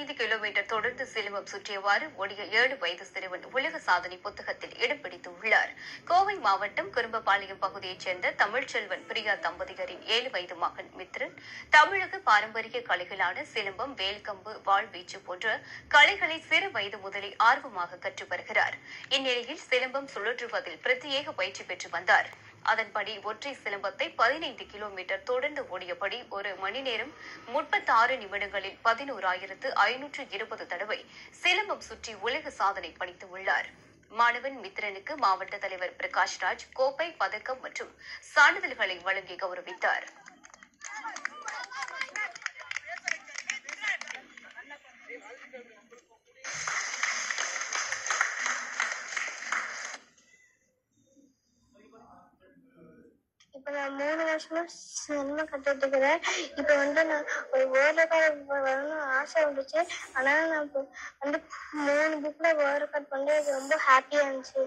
15 kilometre தொடர்ந்து சிலம்பம் சுற்றியவாறு ஓடிய 7 வயது சிறுவன் உலக சாதனை புத்தகத்தில் இடம் பிடித்துள்ளார். கோவை மாவட்டம் குறும்பபாளையம் பகுதியைச் சேர்ந்த தமிழ்ச்செல்வன் பிரியா தம்பதியரின் 7 வயது மகன் மித்ரன் தமிழக பாரம்பரிய கலைகளான சிலம்பம், வேல்கம்பு, வாழ்வீச்சு போன்ற கலைகளை சிறு வயது முதலே ஆர்வமாக கற்று வருகிறார். இந்நிலையில் சிலம்பம் சுழற்றுவதில் பிரத்யேக பயிற்சி பெற்று வந்தார். அதன்படி ஒற்றை சிலம்பத்தை 15 கிலோமீட்டர் தொடர்ந்து ஓடியபடி 1 மணி நேரம் 36 நிமிடங்களில் 11,520 தடவை சிலம்பம் சுற்றி உலக சாதனை படைத்துள்ளார். மாணவன் மித்ரனுக்கு மாவட்ட தலைவர் பிரகாஷ்ராஜ் கோப்பை, பதக்கம் மற்றும் சான்றிதழ்களை வழங்கி கௌரவித்தார். இப்ப நான் 3 வருஷமா சினிமா கத்துட்டு இருக்கிறேன். இப்ப நான் ஒரு வேர்ல்ட் ரெக்கார்ட் வரணும்னு ஆசை இருந்துச்சு. ஆனா நான் 3 புக்ல வேர்ல்ட் ரெக்கார்ட் பண்ணி ரொம்ப ஹாப்பியா இருந்துச்சு.